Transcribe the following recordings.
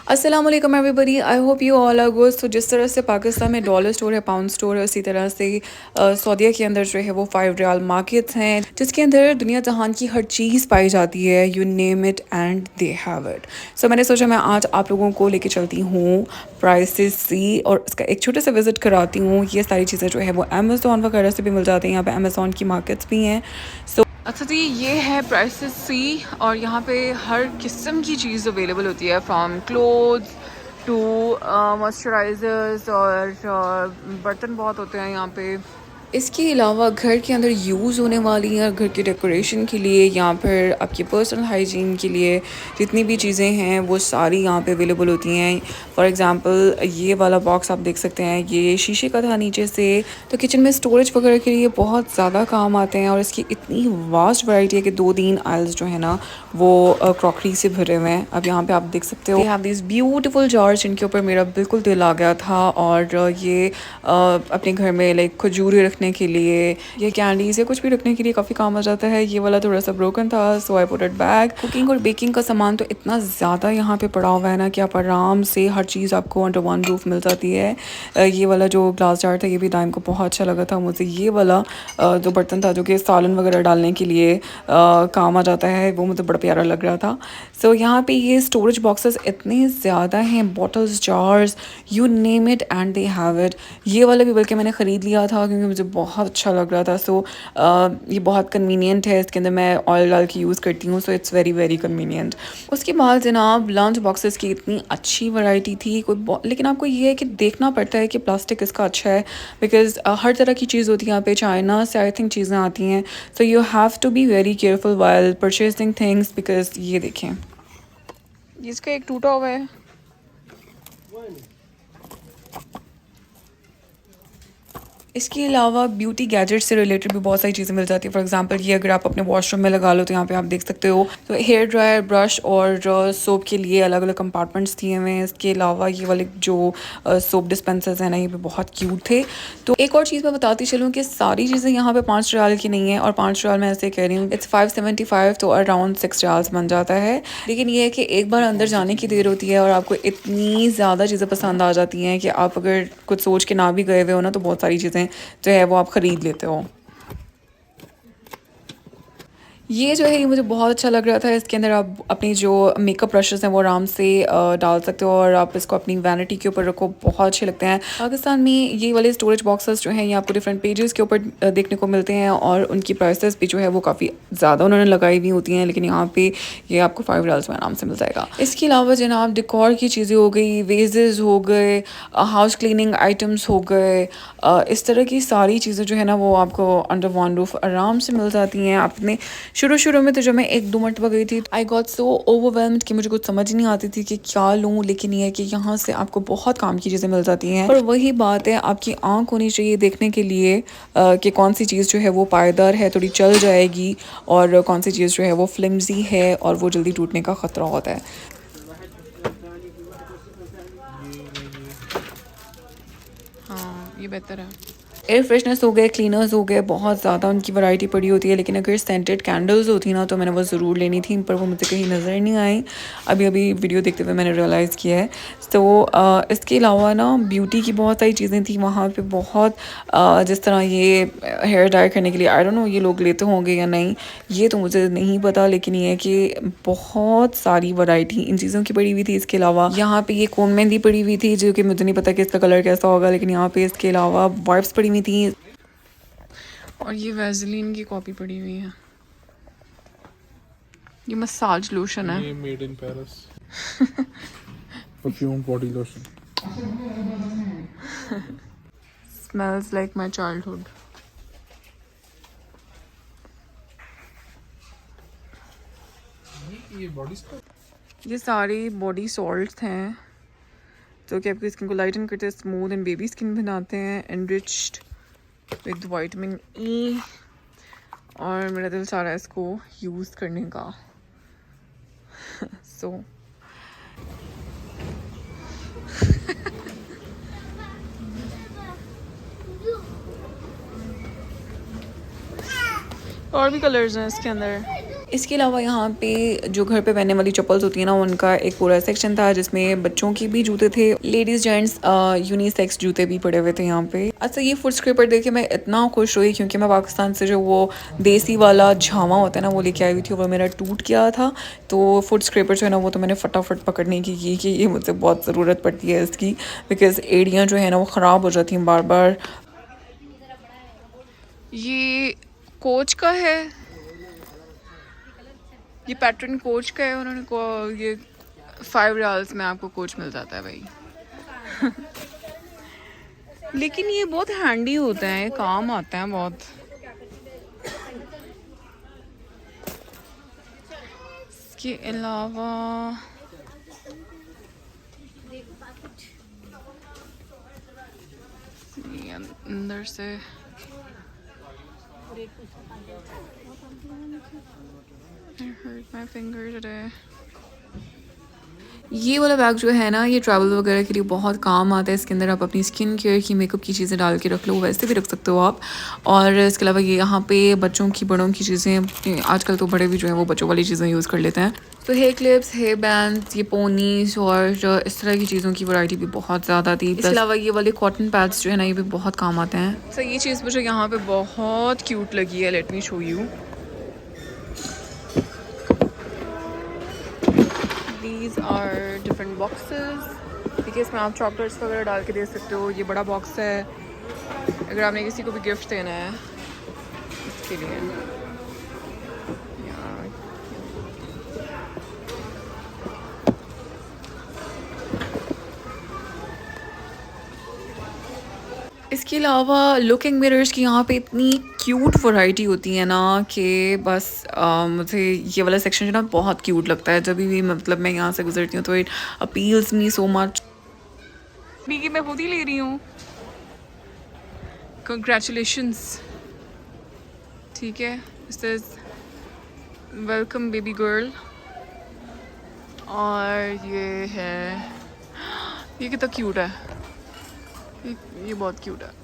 अस्सलाम वालेकुम everybody, I hope you all are good. तो जिस तरह से पाकिस्तान में डॉलर स्टोर है, पाउंड स्टोर है, उसी तरह से सऊदीया के अंदर जो है वो 5 रियाल मार्केट्स हैं जिसके अंदर दुनिया जहान की हर चीज़ पाई जाती है। You name it and they have it. So मैंने सोचा मैं आज आप लोगों को लेके चलती हूँ प्राइसेस सी और इसका एक छोटे से विजिट कराती हूँ। ये सारी चीज़ें जो है वो अमेज़ोन वगैरह से भी मिल जाती हैं। यहाँ पे अमेज़ोन की मार्केट्स भी हैं। सो अच्छा जी, ये है प्राइसेस सी और यहाँ पे हर किस्म की चीज़ अवेलेबल होती है, फ्रॉम क्लोथ्स टू मॉइस्चराइजर्स और बर्तन बहुत होते हैं यहाँ पे। इसके अलावा घर के अंदर यूज़ होने वाली या घर के डेकोरेशन के लिए या फिर आपकी पर्सनल हाइजीन के लिए जितनी भी चीज़ें हैं वो सारी यहाँ पे अवेलेबल होती हैं। फॉर एग्ज़ाम्पल ये वाला बॉक्स आप देख सकते हैं, ये शीशे का था नीचे से, तो किचन में स्टोरेज वगैरह के लिए बहुत ज़्यादा काम आते हैं और इसकी इतनी वास्ट वैरायटी है कि 2-3 आइल्स जो है ना वो क्रॉकरी से भरे हुए हैं। अब यहाँ पे आप देख सकते हो, हैव दिस ब्यूटीफुल जार्स जिनके ऊपर मेरा बिल्कुल दिल आ गया था। और ये अपने घर में लाइक खजूरें रखने के लिए या कैंडीज या कुछ भी रखने के लिए काफ़ी काम आ जाता है। ये वाला थोड़ा सा ब्रोकन था, so I put it back. Cooking और बेकिंग का सामान तो इतना ज़्यादा यहाँ पे पड़ा हुआ है ना कि आप आराम से हर चीज़ आपको अंडर वन रूफ मिल जाती है। ये वाला जो ग्लास जार था ये भी दाइम को बहुत अच्छा लगा था मुझे। ये वाला जो बर्तन था जो कि सालन वगैरह डालने के लिए काम आ जाता है, वो मुझे बड़ा प्यारा लग रहा था। सो यहाँ पे ये स्टोरेज बॉक्सेस इतने ज़्यादा हैं, bottles, jars, you name it and they have it. ये वाला भी बल्कि मैंने ख़रीद लिया था क्योंकि मुझे बहुत अच्छा लग रहा था। सो ये बहुत कन्वीनियंट है, इसके अंदर मैं ऑयल डाल के यूज़ करती हूँ, so it's very very convenient. उसके बाद जनाब लंच बॉक्सेस की इतनी अच्छी वैरायटी थी, लेकिन आपको ये है कि देखना पड़ता है कि प्लास्टिक इसका अच्छा है, बिकॉज़ हर तरह की चीज़ होती है यहाँ पे। चाइना से आई थिंक चीज़ें आती हैं, so you have to be very careful while purchasing things, because ये देखें इसका एक टूटा हुआ है। इसके अलावा ब्यूटी गैजेट से रिलेटेड भी बहुत सारी चीज़ें मिल जाती है। फॉर एग्जांपल ये अगर आप अपने वॉशरूम में लगा लो तो यहाँ पे आप देख सकते हो, तो हेयर ड्रायर, ब्रश और सोप के लिए अलग अलग कंपार्टमेंट्स दिए हुए हैं। इसके अलावा ये वाले जो सोप डिस्पेंसर्स हैं ना, ये भी बहुत क्यूट थे। तो एक और चीज़ मैं बताती चलूँ कि सारी चीज़ें यहाँ पे 5 रियाल की नहीं है, और 5 रियाल मैं ऐसे कह रही हूँ, इट्स 575, तो अराउंड 6 रियाल्स बन जाता है। लेकिन ये है कि एक बार अंदर जाने की देर होती है और आपको इतनी ज़्यादा चीज़ें पसंद आ जाती हैं कि आप अगर कुछ सोच के ना भी गए हुए हो ना, तो बहुत सारी चीज़ें जो है वो आप ख़रीद लेते हो। ये जो है ये मुझे बहुत अच्छा लग रहा था। इसके अंदर आप अपनी जो मेकअप ब्रशेस हैं वो आराम से डाल सकते हो और आप इसको अपनी वैनिटी के ऊपर रखो, बहुत अच्छे लगते हैं। पाकिस्तान में ये वाले स्टोरेज बॉक्सेस जो हैं ये आपको डिफरेंट पेजेस के ऊपर देखने को मिलते हैं और उनकी प्राइसेस भी जो है वो काफ़ी ज़्यादा उन्होंने लगाई हुई होती हैं, लेकिन यहाँ पे ये आपको 5 रियाल्स में आराम से मिल जाएगा। इसके अलावा जनाब डिकॉर की चीज़ें हो गई, वेजेस हो गए, हाउस क्लीनिंग आइटम्स हो गए, इस तरह की सारी चीज़ें जो है ना वो आपको अंडर वन रूफ आराम से मिल जाती हैं। आपने शुरू में तो जब मैं 1-2 मरतबा गई थी, आई गॉट सो ओवरवेल्म्ड कि मुझे कुछ समझ नहीं आती थी कि क्या लूँ। लेकिन ये है कि यहाँ से आपको बहुत काम की चीज़ें मिल जाती हैं, और वही बात है, आपकी आंख होनी चाहिए देखने के लिए कि कौन सी चीज़ जो है वो पायदार है, थोड़ी चल जाएगी, और कौन सी चीज़ जो है वो फ्लिमजी है और वो जल्दी टूटने का ख़तरा होता है। हाँ, ये बेहतर है। एयर फ्रेशनर्स हो गए, क्लीनर्स हो गए, बहुत ज़्यादा उनकी वैरायटी पड़ी होती है। लेकिन अगर सेंटेड कैंडल्स होती ना तो मैंने वो ज़रूर लेनी थी, पर वो मुझे कहीं नज़र नहीं आई। अभी वीडियो देखते हुए मैंने रियलाइज़ किया है। तो इसके अलावा ना ब्यूटी की बहुत सारी चीज़ें थी वहाँ पे, बहुत जिस तरह ये हेयर डाई करने के लिए, आई डोंट नो ये लोग लेते होंगे या नहीं, ये तो मुझे नहीं पता। लेकिन ये है कि बहुत सारी वैरायटी इन चीज़ों की पड़ी हुई थी। इसके अलावा यहाँ पे ये कोन मेहंदी पड़ी हुई थी, जो कि मुझे नहीं पता कि इसका कलर कैसा होगा, लेकिन यहाँ पे इसके अलावा वाइप्स पड़ी हुई थी, और ये वैसलीन की कॉपी पड़ी हुई है। ये मसाज लोशन है, ये made in Paris perfume body lotion. Smells like my childhood. ये बॉडी ये सारी बॉडी सॉल्ट्स हैं जो कि आपकी स्किन को लाइटन करते हैं, स्मूथ एंड बेबी स्किन बनाते हैं, एनरिच्ड विद विटामिन ई, और मेरा दिल चाह रहा है इसको यूज़ करने का। सो और भी कलर्स हैं इसके अंदर। इसके अलावा यहाँ पे जो घर पे पहनने वाली चप्पल्स होती है ना, उनका एक पूरा सेक्शन था जिसमें बच्चों के भी जूते थे, लेडीज जेंट्स यूनिसेक्स जूते भी पड़े हुए थे यहाँ पे। अच्छा, ये फुट स्क्रैपर देख के मैं इतना खुश हुई क्योंकि मैं पाकिस्तान से जो वो देसी वाला झामा होता है ना वो लेके आई हुई थी, वो मेरा टूट गया था। तो फुट स्क्रैपर जो है ना वो तो मैंने फटाफट पकड़ने की कि ये मुझसे बहुत ज़रूरत पड़ती है इसकी, बिकॉज एड़ियाँ जो है ना वो ख़राब हो जाती हैं बार बार। ये कोच का है, ये पैटर्न कोच का है। उन्होंने को ये 5 रियाल्स में आपको कोच मिल जाता है भाई। लेकिन ये बहुत हैंडी होता है, काम आता है बहुत। इसके अलावा ये अंदर से I hurt my finger today. ये वाला बैग जो है ना ये ट्रैवल वगैरह के लिए बहुत काम आता है। इसके अंदर आप अपनी स्किन केयर की, मेकअप की चीज़ें डाल के रख लो, वैसे भी रख सकते हो आप। और इसके अलावा ये यहाँ पे बच्चों की, बड़ों की चीज़ें, आजकल तो बड़े भी जो है वो बच्चों वाली चीज़ें यूज़ कर लेते हैं। तो हेयर क्लिप्स, हेयर बैंड्स, ये पोनीस और इस तरह की चीज़ों की वैरायटी भी बहुत ज़्यादा थी। इसके अलावा ये वाले कॉटन पैड्स जो है ना ये भी बहुत काम आते हैं। तो ये चीज़ मुझे यहाँ पे बहुत क्यूट लगी है, let me show you. These are different boxes, देखिए इसमें आप चॉकलेट्स वगैरह डाल के दे सकते हो। ये बड़ा बॉक्स है अगर आपने किसी को भी गिफ्ट देना है इसके लिए। इसके अलावा लुकिंग मिरर्स की यहाँ पे इतनी क्यूट वैरायटी होती है ना कि बस मुझे ये वाला सेक्शन जो ना बहुत क्यूट लगता है। जब भी मतलब मैं यहाँ से गुजरती हूँ तो it appeals me so much. बीगी मैं खुद ही ले रही हूँ, कंग्रेचुलेशंस। ठीक है, this is welcome baby girl. और ये है, ये कितना क्यूट है, ये बहुत क्यूट है।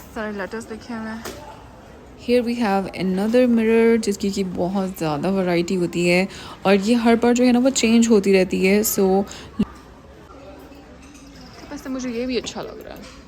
सारे लेटर्स लिखे हुए हैं। Here we have another mirror जिसकी की बहुत ज़्यादा वैरायटी होती है और ये हर बार जो है ना वो चेंज होती रहती है। सो वैसे मुझे ये भी अच्छा लग रहा है।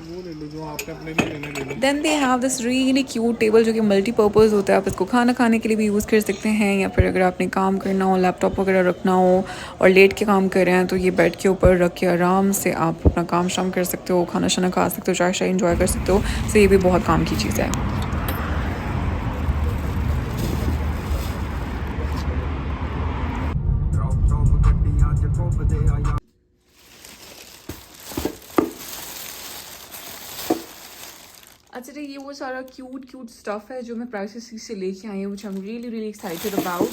वो ले लो जो आपने अपने लिए लेना ले लो। Then they have this really cute table जो कि मल्टीपर्पज़ होता है। आप इसको खाना खाने के लिए भी यूज़ कर सकते हैं, या फिर अगर आपने काम करना हो, लैपटॉप वगैरह रखना हो और लेट के काम कर रहे हैं तो ये बेड के ऊपर रख के आराम से आप अपना काम शाम कर सकते हो, खाना शाना खा सकते हो, चाय शाय इंजॉय कर सकते हो। सो ये भी बहुत काम की चीज़ है। अच्छा, तो ये वो सारा क्यूट स्टफ़ है जो मैं प्राइसेस से लेके आई हूँ, which I am really excited about.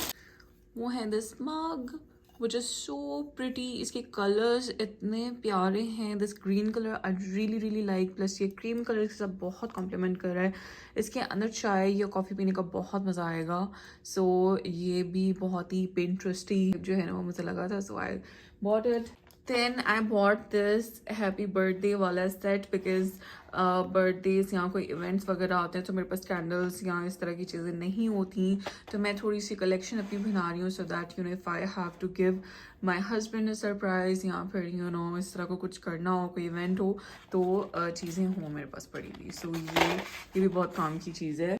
वो है this mug which is so pretty. इसके कलर्स इतने प्यारे हैं। This green colour I really like, plus ये क्रीम कलर के साथ बहुत कॉम्प्लीमेंट कर रहा है। इसके अंदर चाय या कॉफ़ी पीने का बहुत मज़ा आएगा। सो ये भी बहुत ही पिंटरेस्टी जो है ना वो मुझे लगा था, so I bought it. Then I bought this happy birthday वाला सेट बिकॉज बर्थडेज यहाँ कोई इवेंट्स वगैरह आते हैं तो मेरे पास कैंडल्स या इस तरह की चीज़ें नहीं होती, तो मैं थोड़ी सी कलेक्शन अपनी बना रही हूँ so that you know if I have to give my husband a surprise या फिर यू नो इस तरह को कुछ करना हो, कोई इवेंट हो तो चीज़ें हों मेरे पास पड़ी हुई। सो ये भी बहुत काम की चीज़ है।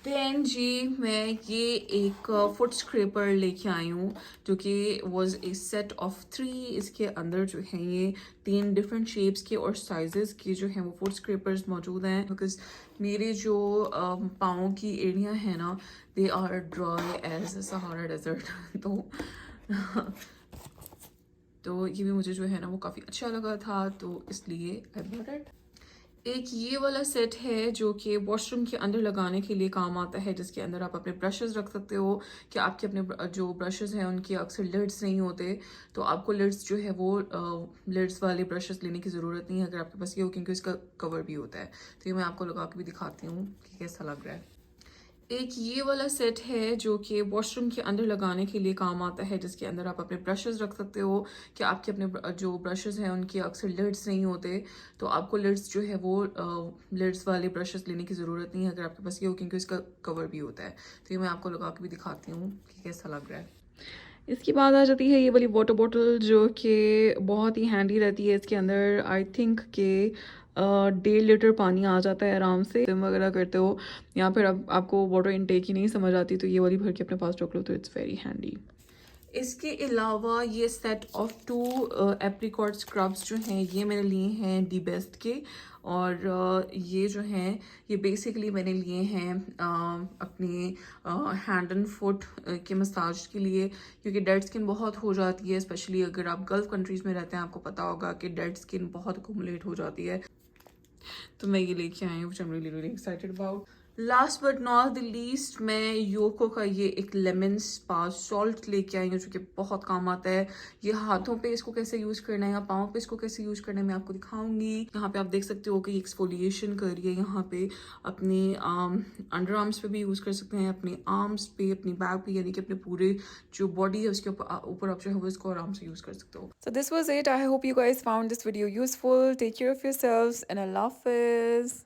देन जी मैं ये एक फुट स्क्रैपर लेके आई हूँ जो कि वॉज ए सेट ऑफ 3। इसके अंदर जो है ये 3 डिफरेंट शेप्स के और साइजेस के जो हैं वो फुट स्क्रैपर्स मौजूद हैं, बिकॉज मेरे जो पाँव की एड़ियाँ हैं ना they are dry as Sahara desert. तो ये भी मुझे जो है ना वो काफ़ी अच्छा लगा था, तो इसलिए आई बॉट इट। एक ये वाला सेट है जो कि वॉशरूम के अंदर लगाने के लिए काम आता है, जिसके अंदर आप अपने ब्रशेस रख सकते हो कि आपके अपने जो ब्रशेस हैं उनके अक्सर लिड्स नहीं होते, तो आपको लिड्स जो है वो लिड्स वाले ब्रशेस लेने की ज़रूरत नहीं है अगर आपके पास ये हो, क्योंकि इसका कवर भी होता है। तो ये मैं आपको लगा के भी दिखाती हूँ कि कैसा लग रहा है। एक ये वाला सेट है जो कि वॉशरूम के अंदर लगाने के लिए काम आता है, जिसके अंदर आप अपने ब्रशेस रख सकते हो कि आपके अपने जो ब्रशेस हैं उनके अक्सर लिड्स नहीं होते, तो आपको लिड्स जो है वो लिड्स वाले ब्रशेस लेने की ज़रूरत नहीं है अगर आपके पास ये हो, क्योंकि इसका कवर भी होता है। तो ये मैं आपको लगा के भी दिखाती हूँ कि कैसा लग रहा है। इसके बाद आ जाती है ये वाली वाटर बॉटल जो कि बहुत ही हैंडी रहती है। इसके अंदर आई थिंक के 1.5 लीटर पानी आ जाता है आराम से। जिम वगैरह करते हो या फिर अब आपको वाटर इनटेक ही नहीं समझ आती तो ये वाली भर के अपने पास रख लो, तो इट्स वेरी हैंडी। इसके अलावा ये सेट ऑफ 2 एप्रिकॉट स्क्रब्स जो हैं ये मैंने लिए हैं डी बेस्ट के, और ये जो हैं ये बेसिकली मैंने लिए हैं अपने हैंड एंड फुट के मसाज के लिए, क्योंकि डेड स्किन बहुत हो जाती है, स्पेशली अगर आप गल्फ कंट्रीज में रहते हैं आपको पता होगा कि डेड स्किन बहुत अकोमुलेट हो जाती है। तो मैं ये लेके आई हूँ, which I am really really excited about. Last but not the least, मैं योको का ये एक लेमन स्पा सॉल्ट लेके आई हूँ जो कि बहुत काम आता है। ये हाथों पे इसको कैसे यूज करना है या पाँव पे इसको कैसे यूज करना है मैं आपको दिखाऊंगी। यहाँ पे आप देख सकते हो कि एक्सफोलिएशन कर रही है यहाँ पे, अपने अंडर आर्म्स पे भी यूज कर सकते हैं, अपने आर्म्स पे, अपनी बैक पे, यानी कि अपने पूरे जो बॉडी है उसके ऊपर आप जो है वो इसको आराम से यूज कर सकते हो। So this was it. I hope you guys found this video useful. Take care of yourselves and Allah Hafiz.